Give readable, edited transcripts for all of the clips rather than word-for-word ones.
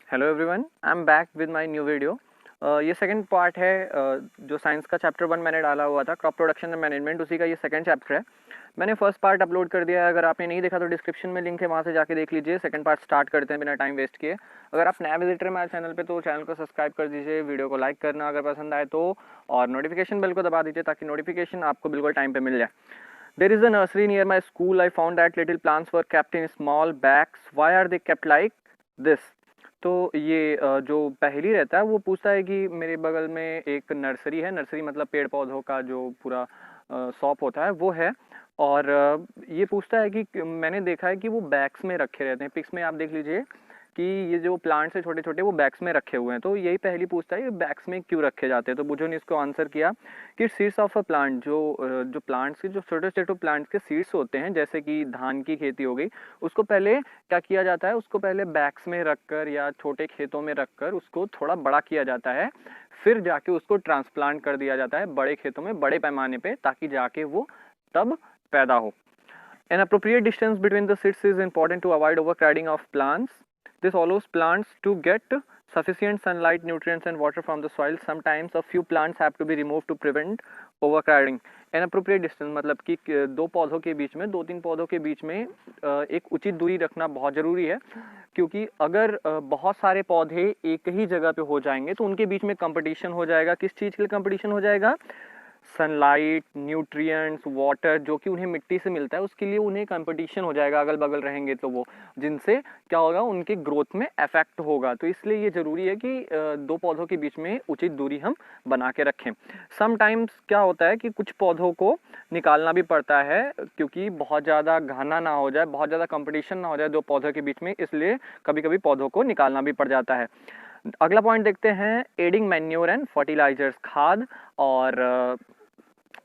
Hello everyone, I am back with my new video. ये second part है। जो science का चैप्टर 1 मैंने डाला हुआ था, क्रॉप प्रोडक्शन एंड मैनेजमेंट, उसी का ये सेकंड चैप्टर है। मैंने फर्स्ट पार्ट अपलोड कर दिया है। अगर आपने नहीं देखा तो डिस्क्रिप्शन में लिंक है, वहाँ से जाके देख लीजिए। सेकंड पार्ट स्टार्ट करते हैं बिना टाइम वेस्ट किए। अगर आप नया विजिटर हमारे चैनल पे तो चैनल को सब्सक्राइब कर दीजिए, वीडियो को लाइक करना अगर पसंद आए तो, और नोटिफिकेशन बेल को दबा दीजिए ताकि नोटिफिकेशन आपको बिल्कुल टाइम पे मिल जाए। There is a nursery near my school. I found that little plants were kept in small bags. Why are they kept like this? तो ये जो पहेली रहता है वो पूछता है कि मेरे बगल में एक नर्सरी है। नर्सरी मतलब पेड़ पौधों का जो पूरा शॉप होता है वो है। और ये पूछता है कि मैंने देखा है कि वो बैग्स में रखे रहते हैं। पिक्स में आप देख लीजिए कि ये जो प्लांट्स है छोटे छोटे वो बैग्स में रखे हुए हैं। तो यही पहली पूछता है, ये बैग्स में क्यों रखे जाते हैं। तो बुझो ने इसको आंसर किया कि सीड्स ऑफ अ प्लांट, जो प्लांट्स के जो छोटे छोटे प्लांट्स के सीड्स होते हैं, जैसे कि धान की खेती हो गई, उसको पहले क्या किया जाता है, उसको पहले बैग्स में रखकर या छोटे खेतों में रखकर उसको थोड़ा बड़ा किया जाता है। फिर जाके उसको ट्रांसप्लांट कर दिया जाता है बड़े खेतों में बड़े पैमाने पे, ताकि जाके वो तब पैदा हो। An appropriate distance between the seeds is important to avoid overcrowding of plants. This allows plants to get sufficient sunlight, nutrients and water from the soil. Sometimes a few plants have to be removed to prevent overcrowding. An appropriate distance मतलब कि दो पौधों के बीच में, दो तीन पौधों के बीच में एक उचित दूरी रखना बहुत ज़रूरी है, क्योंकि अगर बहुत सारे पौधे एक ही जगह पे हो जाएंगे तो उनके बीच में कंपटीशन हो जाएगा। किस चीज़ के लिए कंपटीशन हो जाएगा? सनलाइट, न्यूट्रिएंट्स, वाटर, जो कि उन्हें मिट्टी से मिलता है, उसके लिए उन्हें कंपटीशन हो जाएगा अगल बगल रहेंगे तो वो, जिनसे क्या होगा, उनके ग्रोथ में इफेक्ट होगा। तो इसलिए ये ज़रूरी है कि दो पौधों के बीच में उचित दूरी हम बना के रखें। समटाइम्स क्या होता है कि कुछ पौधों को निकालना भी पड़ता है, क्योंकि बहुत ज़्यादा घना ना हो जाए, बहुत ज़्यादा कंपटीशन ना हो जाए दो पौधों के बीच में, इसलिए कभी कभी पौधों को निकालना भी पड़ जाता है। अगला पॉइंट देखते हैं, एडिंग मैन्योर एंड फर्टिलाइजर्स, खाद और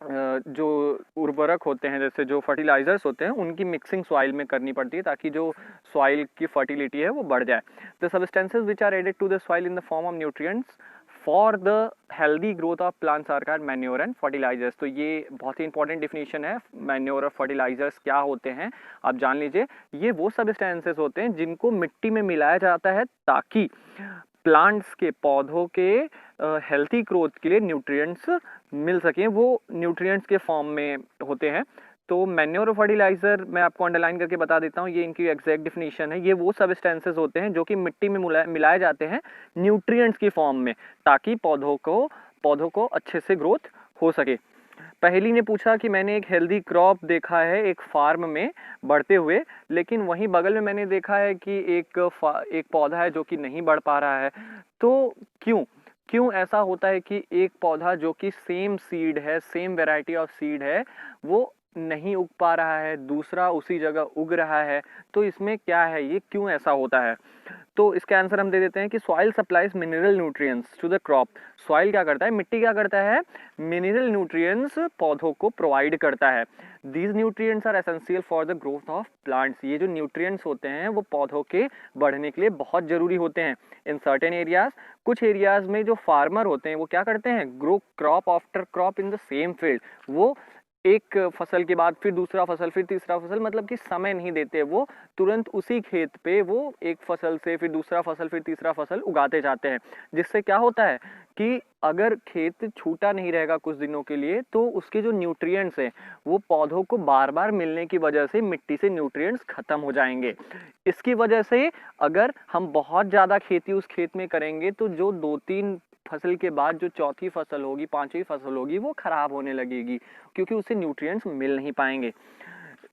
जो उर्वरक होते हैं, जैसे जो फर्टिलाइजर्स होते हैं, उनकी मिक्सिंग सॉइल में करनी पड़ती है ताकि जो सॉइल की फर्टिलिटी है वो बढ़ जाए। The substances which are added to the soil in the form of nutrients for the healthy growth of plants are called manure and fertilisers. तो ये बहुत ही इंपॉर्टेंट डिफिनीशन है। मैन्योर और फर्टिलाइजर्स क्या होते हैं आप जान लीजिए। ये वो सब्सटेंसेस होते हैं जिनको मिट्टी में मिलाया जाता है ताकि प्लांट्स के, पौधों के हेल्थी ग्रोथ के लिए न्यूट्रिएंट्स मिल सकें। वो न्यूट्रिएंट्स के फॉर्म में होते हैं। तो मैन्योर और फर्टिलाइजर मैं आपको अंडरलाइन करके बता देता हूँ, ये इनकी एग्जैक्ट डिफिनीशन है। ये वो सब्सटेंसेस होते हैं जो कि मिट्टी में मिलाए जाते हैं न्यूट्रिएंट्स की फॉर्म में, ताकि पौधों को अच्छे से ग्रोथ हो सके। पहली ने पूछा कि मैंने एक हेल्दी क्रॉप देखा है एक फार्म में बढ़ते हुए, लेकिन वहीं बगल में मैंने देखा है कि एक पौधा है जो कि नहीं बढ़ पा रहा है। तो क्यों ऐसा होता है कि एक पौधा जो कि सेम सीड है, सेम वेराइटी ऑफ सीड है, वो नहीं उग पा रहा है, दूसरा उसी जगह उग रहा है? तो इसमें क्या है, ये क्यों ऐसा होता है? तो इसका आंसर हम दे देते हैं कि soil supplies mineral nutrients to the crop. Soil क्या करता है, मिट्टी क्या करता है, मिनरल न्यूट्रिएंट्स पौधों को प्रोवाइड करता है। These nutrients are essential for the growth of plants. ये जो न्यूट्रिएंट्स होते हैं वो पौधों के बढ़ने के लिए बहुत जरूरी होते हैं। इन सर्टेन एरियाज, कुछ एरियाज में जो फार्मर होते हैं वो क्या करते हैं, grow crop after crop in the same field. वो एक फसल के बाद फिर दूसरा फसल, फिर तीसरा फसल, मतलब कि समय नहीं देते, वो तुरंत उसी खेत पे वो एक फसल से फिर दूसरा फसल फिर तीसरा फसल उगाते जाते हैं। जिससे क्या होता है कि अगर खेत छूटा नहीं रहेगा कुछ दिनों के लिए, तो उसके जो न्यूट्रिएंट्स हैं वो पौधों को बार बार मिलने की वजह से मिट्टी से न्यूट्रिएंट्स खत्म हो जाएंगे। इसकी वजह से अगर हम बहुत ज़्यादा खेती उस खेत में करेंगे तो जो दो तीन फसल के बाद जो चौथी फसल होगी, पांचवी फसल होगी, वो खराब होने लगेगी, क्योंकि उसे न्यूट्रिएंट्स मिल नहीं पाएंगे।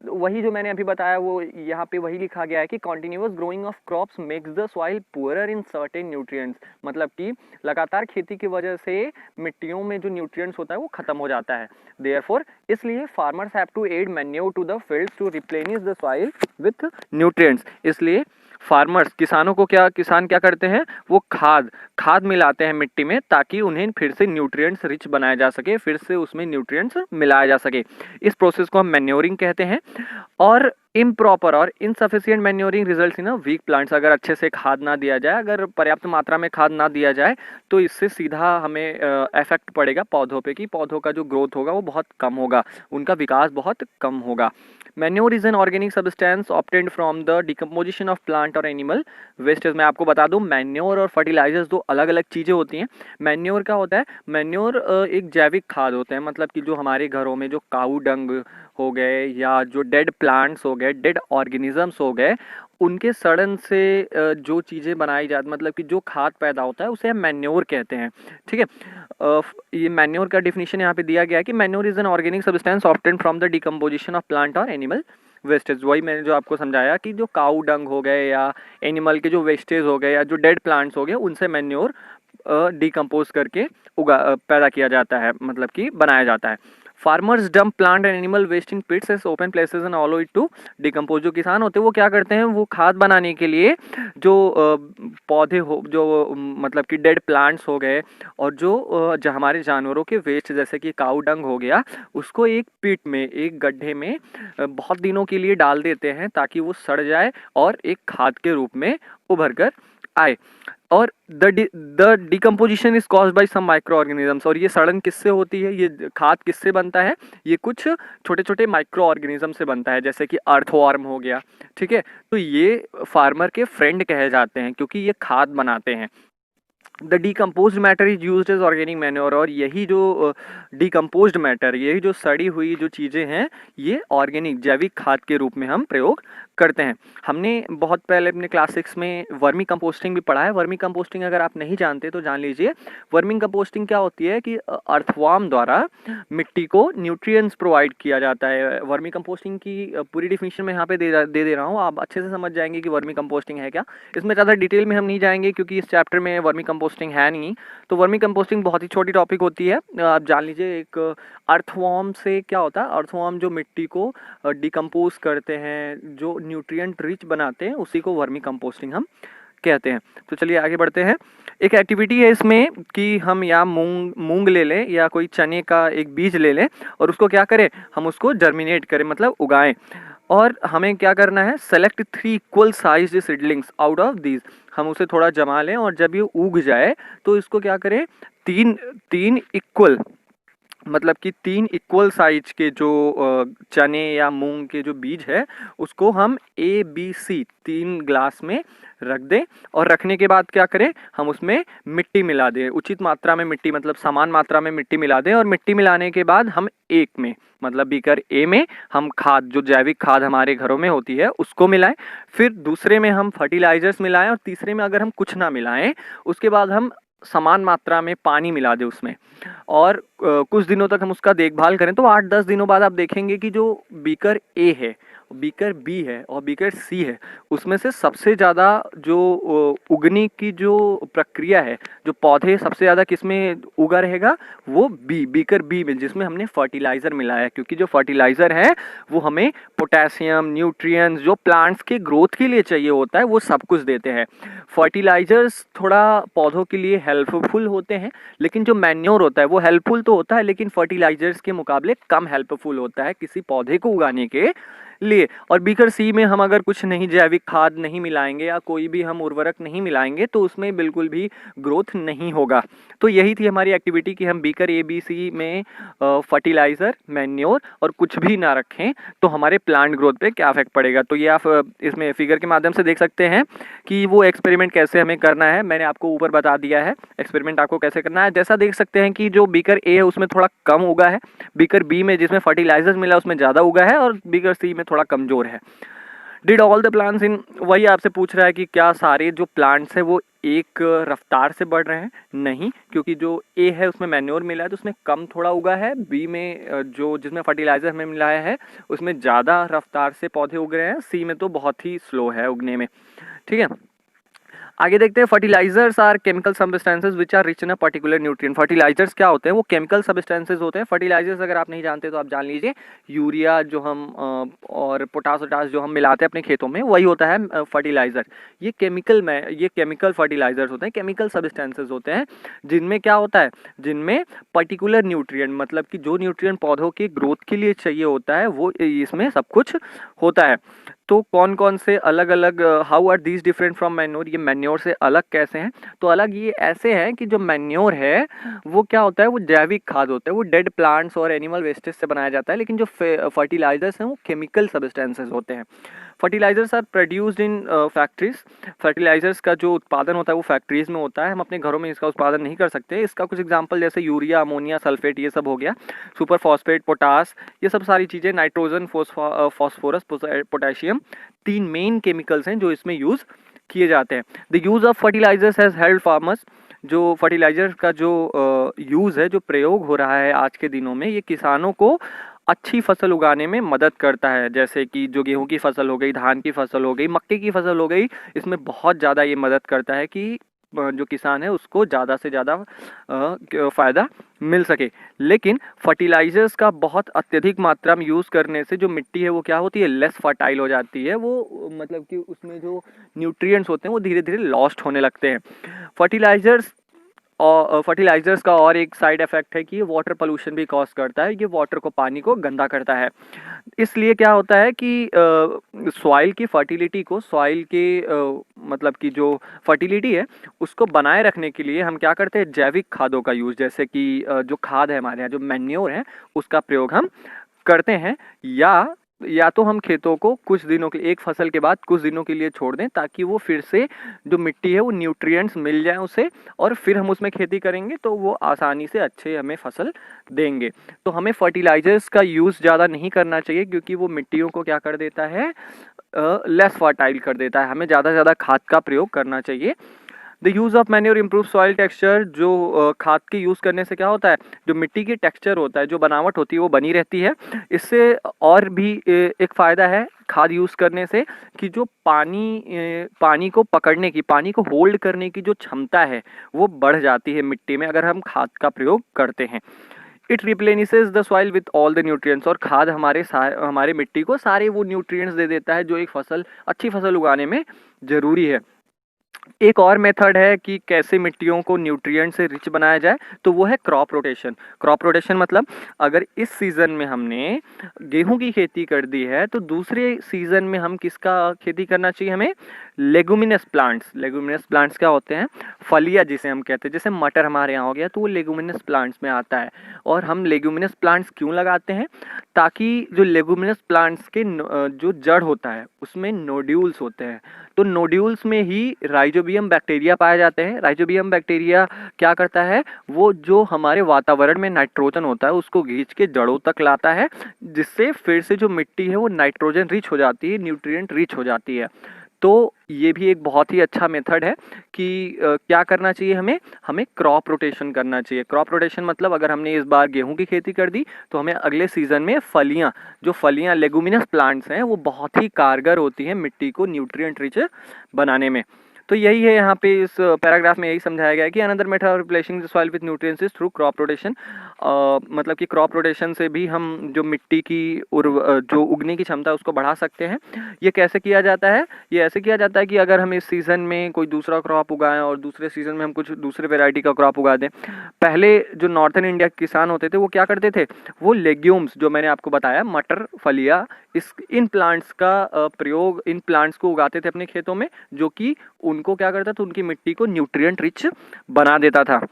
वही जो मैंने अभी बताया वो यहाँ पे वही लिखा गया है कि continuous growing of crops makes the soil poorer in certain nutrients. मतलब कि लगातार खेती की वजह से मिट्टियों में जो न्यूट्रिएंट्स होता है वो खत्म हो जाता है। देयरफॉर इसलिए farmers have to add manure to the fields to replenish the soil with nutrients. इसलिए फार्मर्स, किसान क्या करते हैं, वो खाद मिलाते हैं मिट्टी में, ताकि उन्हें फिर से न्यूट्रिएंट्स रिच बनाया जा सके, फिर से उसमें न्यूट्रिएंट्स मिलाया जा सके। इस प्रोसेस को हम मैन्योरिंग कहते हैं। और इम्प्रॉपर और insufficient manuring results in a weak plants. अगर अच्छे से खाद ना दिया जाए, अगर पर्याप्त मात्रा में खाद ना दिया जाए, तो इससे सीधा हमें इफेक्ट पड़ेगा पौधों पे कि पौधों का जो ग्रोथ होगा वो बहुत कम होगा, उनका विकास बहुत कम होगा। Manure is an organic substance obtained from the decomposition of plant और एनिमल वेस्टेज। मैं आपको बता दूं, मैन्योर और फर्टिलाइजर्स दो अलग अलग चीज़ें होती हैं। मैन्योर क्या होता है? मैन्योर एक जैविक खाद होते हैं, मतलब कि जो हमारे घरों में जो काऊ डंग हो गए या जो डेड प्लांट्स हो गए, डेड ऑर्गेनिजम्स हो गए, उनके सड़न से जो चीज़ें बनाई जाती, मतलब कि जो खाद पैदा होता है उसे हम मैन्योर कहते हैं। ठीक है, ये मैन्योर का डिफिनीशन यहाँ पे दिया गया है कि manure is an organic substance obtained from the decomposition of plant और एनिमल वेस्टेज। वही मैंने जो आपको समझाया कि जो काऊ डंग हो गए या एनिमल के जो वेस्टेज हो गए या जो डेड प्लांट्स हो गए, उनसे मैन्योर डिकम्पोज करके पैदा किया जाता है, मतलब कि बनाया जाता है। Farmers dump plant and animal waste in pits as open places and allow it to decompose. जो किसान होते हैं वो क्या करते हैं, वो खाद बनाने के लिए जो पौधे हो, जो मतलब कि डेड प्लांट्स हो गए और जो हमारे जानवरों के वेस्ट जैसे कि काऊ डंग हो गया, उसको एक पिट में, एक गड्ढे में बहुत दिनों के लिए डाल देते हैं ताकि वो सड़ जाए और एक खाद के रूप में उभर कर आए। और the decomposition is caused by some micro organisms. और ये सड़न किससे होती है, ये खाद किससे बनता है? ये कुछ छोटे छोटे माइक्रो ऑर्गेनिज्म से बनता है, जैसे कि अर्थवॉर्म हो गया। ठीक है, तो ये फार्मर के फ्रेंड कहे जाते हैं क्योंकि ये खाद बनाते हैं। The decompose matter is use as organic manure. और यही जो डिकम्पोज मैटर, यही जो सड़ी हुई जो चीज़ें हैं, ये ऑर्गेनिक जैविक खाद के रूप में हम प्रयोग करते हैं। हमने बहुत पहले अपने क्लास 6 में वर्मी कंपोस्टिंग भी पढ़ा है। वर्मी कंपोस्टिंग अगर आप नहीं जानते तो जान लीजिए। वर्मी कंपोस्टिंग क्या होती है कि अर्थवॉर्म द्वारा मिट्टी को न्यूट्रिएंट्स प्रोवाइड किया जाता है। वर्मी कंपोस्टिंग की पूरी डिफिनीशन मैं यहाँ पे दे रहा हूँ, आप अच्छे से समझ जाएंगे कि वर्मी कंपोस्टिंग है क्या। इसमें ज़्यादा डिटेल में हम नहीं जाएंगे क्योंकि इस चैप्टर में वर्मी कंपोस्टिंग है नहीं। तो वर्मी कंपोस्टिंग बहुत ही छोटी टॉपिक होती है, आप जान लीजिए। एक अर्थवॉर्म से क्या होता है, अर्थवॉर्म जो मिट्टी को डिकम्पोज करते हैं, जो न्यूट्रिएंट रिच बनाते हैं, उसी को वर्मी कंपोस्टिंग हम कहते हैं। तो चलिए आगे बढ़ते हैं। एक एक्टिविटी है इसमें कि हम या मूंग ले लें या कोई चने का एक बीज ले लें और उसको क्या करें, हम उसको जर्मिनेट करें, मतलब उगाएं। और हमें क्या करना है, select 3 equal size seedlings out of these. हम उसे थोड़ा जमा लें और जब ये उग जाए तो इसको क्या करें, तीन इक्वल, मतलब कि 3 इक्वल साइज के जो चने या मूंग के जो बीज है, उसको हम ABC 3 ग्लास में रख दें। और रखने के बाद क्या करें, हम उसमें मिट्टी मिला दें, उचित मात्रा में मिट्टी, मतलब समान मात्रा में मिट्टी मिला दें। और मिट्टी मिलाने के बाद हम एक में, मतलब बीकर A में हम खाद, जो जैविक खाद हमारे घरों में होती है, उसको मिलाएं। फिर दूसरे में हम फर्टिलाइजर्स मिलाएं और तीसरे में अगर हम कुछ ना मिलाएं, उसके बाद हम समान मात्रा में पानी मिला दें उसमें। और कुछ दिनों तक हम उसका देखभाल करें। तो 8-10 दिनों बाद आप देखेंगे कि जो बीकर A है, बीकर B है और बीकर C है, उसमें से सबसे ज़्यादा जो उगने की जो प्रक्रिया है, जो पौधे सबसे ज़्यादा किस में उगा रहेगा, वो बीकर B में, जिसमें हमने फर्टिलाइज़र मिलाया है। क्योंकि जो फर्टिलाइज़र है वो हमें पोटेशियम, न्यूट्रिएंट्स जो प्लांट्स के ग्रोथ के लिए चाहिए होता है, वो सब कुछ देते हैं। फर्टिलाइजर्स थोड़ा पौधों के लिए हेल्पफुल होते हैं, लेकिन जो मैन्योर होता है वो हेल्पफुल तो होता है, लेकिन फर्टिलाइजर्स के मुकाबले कम हेल्पफुल होता है किसी पौधे को उगाने के लिए। और बीकर C में हम अगर कुछ नहीं, जैविक खाद नहीं मिलाएंगे या कोई भी हम उर्वरक नहीं मिलाएंगे, तो उसमें बिल्कुल भी ग्रोथ नहीं होगा। तो यही थी हमारी एक्टिविटी कि हम बीकर ABC में फर्टिलाइज़र, मैन्योर और कुछ भी ना रखें तो हमारे प्लांट ग्रोथ पे क्या इफेक्ट पड़ेगा। तो ये आप इसमें फिगर के माध्यम से देख सकते हैं कि वो एक्सपेरिमेंट कैसे हमें करना है। मैंने आपको ऊपर बता दिया है एक्सपेरिमेंट आपको कैसे करना है। जैसा देख सकते हैं कि जो बीकर A है उसमें थोड़ा कम उगा है, बीकर B में जिसमें फर्टिलाइजर्स मिला उसमें ज़्यादा उगा है, और बीकर C में थोड़ा कमज़ोर है। Did all the plants in, वही आपसे पूछ रहा है कि क्या सारे जो प्लांट्स हैं वो एक रफ्तार से बढ़ रहे हैं? नहीं, क्योंकि जो A है उसमें मैन्योर मिला है तो उसमें कम थोड़ा उगा है। B में जो जिसमें फर्टिलाइजर हमें मिलाया है उसमें ज़्यादा रफ्तार से पौधे उग रहे हैं। C में तो बहुत ही स्लो है उगने में। ठीक है, आगे देखते हैं, fertilisers are chemical substances which are rich in a particular nutrient. Fertilisers क्या होते हैं? वो केमिकल सब्सटेंसेस होते हैं। फर्टिलाइजर्स अगर आप नहीं जानते तो आप जान लीजिए, यूरिया जो हम और पोटास वटास जो हम मिलाते हैं अपने खेतों में, वही होता है फर्टिलाइजर। ये केमिकल फर्टिलाइजर्स होते हैं, केमिकल सब्सटेंसेस होते हैं, जिनमें क्या होता है, जिनमें पर्टिकुलर न्यूट्रिएंट, मतलब कि जो न्यूट्रिएंट पौधों की ग्रोथ के लिए चाहिए होता है वो इसमें सब कुछ होता है। तो कौन कौन से अलग अलग, how are these different from manure, ये मैन्योर से अलग कैसे हैं? तो अलग ये ऐसे हैं कि जो मैन्योर है वो क्या होता है, वो जैविक खाद होता है, वो डेड प्लांट्स और एनिमल वेस्टेज से बनाया जाता है। लेकिन जो फर्टिलाइजर्स हैं वो केमिकल सब्सटेंसेस होते हैं। Fertilisers are produced in factories. Fertilisers का जो उत्पादन होता है वो फैक्ट्रीज में होता है, हम अपने घरों में इसका उत्पादन नहीं कर सकते। इसका कुछ एग्जांपल जैसे यूरिया, अमोनिया, सल्फेट, ये सब हो गया, सुपर फॉस्फेट, पोटास, ये सब सारी चीज़ें, nitrogen, phosphorus, potassium, 3 main chemicals हैं जो इसमें यूज़ किए जाते हैं। The use of fertilisers has help farmers. जो फर्टिलाइजर का जो यूज़ है, जो प्रयोग हो रहा है आज के दिनों में, ये किसानों को अच्छी फसल उगाने में मदद करता है। जैसे कि जो गेहूं की फसल हो गई, धान की फसल हो गई, मक्के की फसल हो गई, इसमें बहुत ज़्यादा ये मदद करता है कि जो किसान है उसको ज़्यादा से ज़्यादा फ़ायदा मिल सके। लेकिन फर्टिलाइजर्स का बहुत अत्यधिक मात्रा में यूज़ करने से जो मिट्टी है वो क्या होती है, लेस फर्टाइल हो जाती है। वो मतलब कि उसमें जो न्यूट्रिएंट्स होते हैं वो धीरे धीरे लॉस्ट होने लगते हैं। फर्टिलाइजर्स का और एक साइड इफेक्ट है कि ये वाटर पोल्यूशन भी कॉज करता है। ये वाटर को, पानी को गंदा करता है। इसलिए क्या होता है कि सॉइल की फर्टिलिटी को, सॉइल के मतलब कि जो फर्टिलिटी है उसको बनाए रखने के लिए हम क्या करते हैं, जैविक खादों का यूज़, जैसे कि जो खाद है हमारे यहाँ, जो मैन्योर है, उसका प्रयोग हम करते हैं। या तो हम खेतों को कुछ दिनों के, एक फसल के बाद कुछ दिनों के लिए छोड़ दें, ताकि वो फिर से जो मिट्टी है वो न्यूट्रिएंट्स मिल जाए उसे, और फिर हम उसमें खेती करेंगे तो वो आसानी से अच्छे हमें फसल देंगे। तो हमें फर्टिलाइजर्स का यूज़ ज़्यादा नहीं करना चाहिए, क्योंकि वो मिट्टियों को क्या कर देता है, लेस फर्टाइल कर देता है। हमें ज़्यादा से ज़्यादा खाद का प्रयोग करना चाहिए। The use of manure improve soil texture. जो खाद के यूज़ करने से क्या होता है, जो मिट्टी की टेक्सचर होता है, जो बनावट होती है वो बनी रहती है। इससे और भी एक फ़ायदा है खाद यूज़ करने से, कि जो पानी को पकड़ने की, पानी को होल्ड करने की जो क्षमता है वो बढ़ जाती है मिट्टी में, अगर हम खाद का प्रयोग करते हैं। It replenishes the soil with all the nutrients. और खाद हमारे मिट्टी को सारे वो न्यूट्रिएंट्स दे देता है जो एक अच्छी फसल उगाने में ज़रूरी है। एक और मेथड है कि कैसे मिट्टियों को न्यूट्रिएंट से रिच बनाया जाए, तो वो है क्रॉप रोटेशन। क्रॉप रोटेशन मतलब, अगर इस सीज़न में हमने गेहूं की खेती कर दी है तो दूसरे सीज़न में हम किसका खेती करना चाहिए हमें, लेगुमिनस प्लांट्स। लेगुमिनस प्लांट्स क्या होते हैं, फलियां जिसे हम कहते हैं। जैसे मटर हमारे यहाँ हो गया तो वो लेगुमिनस प्लांट्स में आता है। और हम लेगुमिनस प्लांट्स क्यों लगाते हैं, ताकि जो लेगुमिनस प्लांट्स के जो जड़ होता है उसमें नोड्यूल्स होते हैं, तो नोड्यूल्स में ही राइजोबियम बैक्टीरिया पाए जाते हैं। राइजोबियम बैक्टीरिया क्या करता है, वो जो हमारे वातावरण में नाइट्रोजन होता है उसको खींच के जड़ों तक लाता है, जिससे फिर से जो मिट्टी है वो नाइट्रोजन रिच हो जाती है, न्यूट्रिएंट रिच हो जाती है। तो ये भी एक बहुत ही अच्छा मेथड है कि क्या करना चाहिए हमें क्रॉप रोटेशन करना चाहिए। क्रॉप रोटेशन मतलब, अगर हमने इस बार गेहूं की खेती कर दी तो हमें अगले सीज़न में जो फलियां लेगुमिनस प्लांट्स हैं वो बहुत ही कारगर होती हैं मिट्टी को न्यूट्रिएंट रिच बनाने में। तो यही है, यहाँ पे इस पैराग्राफ में यही समझाया गया है कि another method of replacing the soil with nutrients is through crop rotation. मतलब कि क्रॉप रोटेशन से भी हम जो मिट्टी की जो उगने की क्षमता है उसको बढ़ा सकते हैं। ये कैसे किया जाता है, ये ऐसे किया जाता है कि अगर हम इस सीज़न में कोई दूसरा क्रॉप उगाएं और दूसरे सीज़न में हम कुछ दूसरे वेराइटी का क्रॉप उगा दें। पहले जो नॉर्थन इंडिया के किसान होते थे वो क्या करते थे, वो लेग्यूम्स, जो मैंने आपको बताया, मटर, फलिया, इन प्लांट्स का प्रयोग, इन प्लांट्स को उगाते थे अपने खेतों में, जो कि उनको क्या करता था, उनकी मिट्टी को न्यूट्रिएंट रिच बना देता था।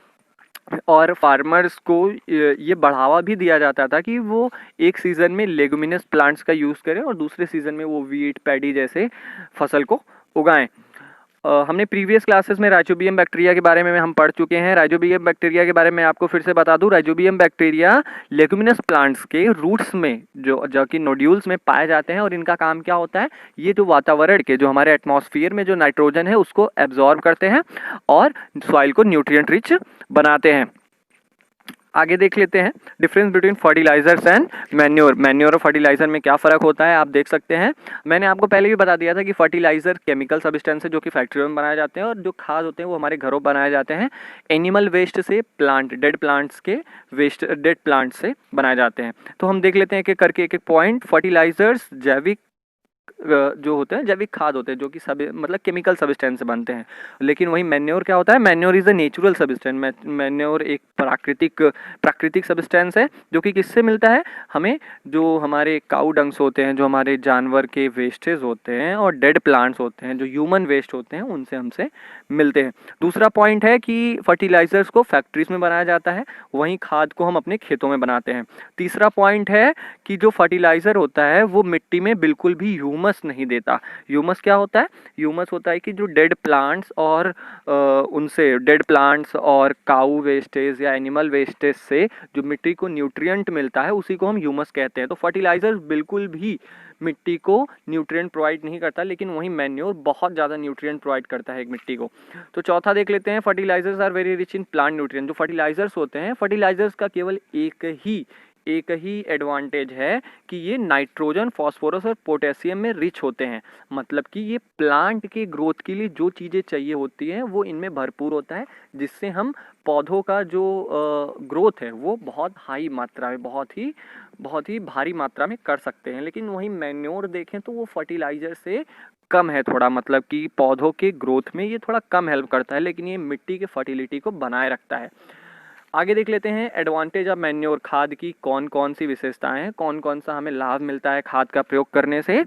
और फार्मर्स को ये बढ़ावा भी दिया जाता था कि वो एक सीज़न में लेगुमिनस प्लांट्स का यूज़ करें और दूसरे सीज़न में वो वीट, पैडी जैसे फसल को उगाएं। हमने प्रीवियस क्लासेस में राइजोबियम बैक्टीरिया के बारे में हम पढ़ चुके हैं। राइजोबियम बैक्टीरिया के बारे में आपको फिर से बता दूं, राइजोबियम बैक्टीरिया लेगुमिनस प्लांट्स के रूट्स में जो कि नोड्यूल्स में पाए जाते हैं, और इनका काम क्या होता है, ये जो वातावरण के, जो हमारे एटमॉस्फेयर में जो नाइट्रोजन है उसको एब्जॉर्ब करते हैं और सॉइल को न्यूट्रिएंट रिच बनाते हैं। आगे देख लेते हैं difference between fertilisers and manure. Manure और फर्टिलाइजर में क्या फ़र्क होता है आप देख सकते हैं। मैंने आपको पहले भी बता दिया था कि फर्टिलाइजर केमिकल सब्सटेंस है जो कि फैक्ट्रियों में बनाए जाते हैं, और जो खाद होते हैं वो हमारे घरों बनाए जाते हैं एनिमल वेस्ट से, प्लांट डेड प्लांट्स के वेस्ट, डेड प्लांट से बनाए जाते हैं। तो हम देख लेते हैं कि करके एक एक पॉइंट। फर्टिलाइजर्स जैविक जो होते हैं, जैविक खाद होते हैं जो कि सब मतलब केमिकल सब्सटेंस से बनते हैं। लेकिन वही मैन्योर क्या होता है, manure is a natural substance. Manure एक प्राकृतिक सब्सटेंस है जो कि किससे मिलता है हमें, जो हमारे काऊ डंग्स होते हैं, जो हमारे जानवर के वेस्टेज होते हैं, और डेड प्लांट्स होते हैं जो ह्यूमन वेस्ट होते हैं, उनसे हमसे मिलते हैं। दूसरा पॉइंट है कि फर्टिलाइजर्स को फैक्ट्रीज में बनाया जाता है, वहीं खाद को हम अपने खेतों में बनाते हैं। तीसरा पॉइंट है कि जो फर्टिलाइजर होता है वो मिट्टी में बिल्कुल भी ह्यूमस नहीं देता। ह्यूमस क्या होता है, ह्यूमस होता है कि जो डेड प्लांट्स और उनसे डेड प्लांट्स और काऊ वेस्टेज या एनिमल वेस्टेज से जो मिट्टी को न्यूट्रिएंट मिलता है उसी को हम ह्यूमस कहते हैं। तो फर्टिलाइजर बिल्कुल भी मिट्टी को न्यूट्रिएंट प्रोवाइड नहीं करता, लेकिन वहीं मैन्योर बहुत ज़्यादा न्यूट्रिएंट प्रोवाइड करता है एक मिट्टी को। तो चौथा देख लेते हैं, fertilisers are very rich in plant nutrient. जो फर्टिलाइजर्स होते हैं, फर्टिलाइजर्स का केवल एक ही एडवांटेज है कि ये नाइट्रोजन, फास्फोरस और पोटेशियम में रिच होते हैं। मतलब कि ये प्लांट के ग्रोथ के लिए जो चीज़ें चाहिए होती हैं वो इनमें भरपूर होता है, जिससे हम पौधों का जो ग्रोथ है वो बहुत हाई मात्रा में, बहुत ही भारी मात्रा में कर सकते हैं। लेकिन वहीं मैन्योर देखें तो वो फर्टिलाइजर से कम है थोड़ा, मतलब कि पौधों के ग्रोथ में ये थोड़ा कम हेल्प करता है, लेकिन ये मिट्टी के फर्टिलिटी को बनाए रखता है। आगे देख लेते हैं एडवांटेज ऑफ मैन्योर। खाद की कौन कौन सी विशेषताएं हैं, कौन कौन सा हमें लाभ मिलता है खाद का प्रयोग करने से।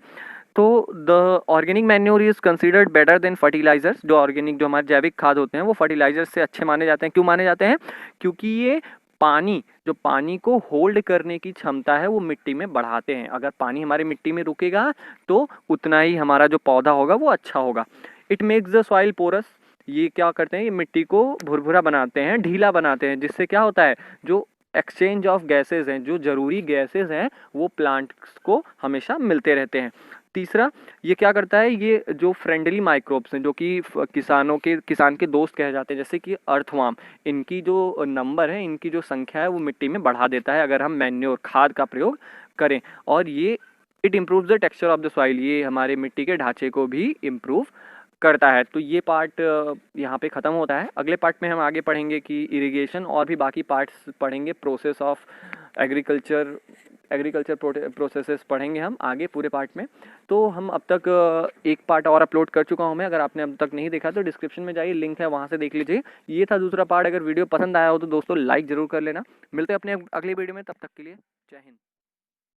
तो the organic manure is considered better than fertilisers. जो हमारे जैविक खाद होते हैं वो फर्टिलाइजर्स से अच्छे माने जाते हैं। क्यों माने जाते हैं, क्योंकि ये पानी को होल्ड करने की क्षमता है वो मिट्टी में बढ़ाते हैं। अगर पानी हमारी मिट्टी में रुकेगा तो उतना ही हमारा जो पौधा होगा वो अच्छा होगा। It makes the soil porous. ये क्या करते हैं, ये मिट्टी को भुरभुरा बनाते हैं, ढीला बनाते हैं, जिससे क्या होता है, जो एक्सचेंज ऑफ गैसेज हैं, जो जरूरी गैसेज हैं वो प्लांट्स को हमेशा मिलते रहते हैं। तीसरा, ये क्या करता है, ये जो फ्रेंडली माइक्रोब्स हैं जो कि किसान के दोस्त कहे जाते हैं, जैसे कि अर्थवार्म, इनकी जो नंबर है, इनकी जो संख्या है वो मिट्टी में बढ़ा देता है अगर हम मैन्योर खाद का प्रयोग करें। और ये it improves the texture of the soil, ये हमारे मिट्टी के ढांचे को भी इम्प्रूव करता है। तो ये पार्ट यहाँ पे ख़त्म होता है। अगले पार्ट में हम आगे पढ़ेंगे कि इरिगेशन और भी बाकी पार्ट्स पढ़ेंगे, प्रोसेस ऑफ एग्रीकल्चर प्रोसेसेस पढ़ेंगे हम आगे पूरे पार्ट में। तो हम अब तक एक पार्ट और अपलोड कर चुका हूँ मैं, अगर आपने अब तक नहीं देखा तो डिस्क्रिप्शन में जाइए, लिंक है वहाँ से देख लीजिए। ये था दूसरा पार्ट। अगर वीडियो पसंद आया हो तो दोस्तों लाइक ज़रूर कर लेना। मिलते हैं अपने अगली वीडियो में, तब तक के लिए जय हिंद।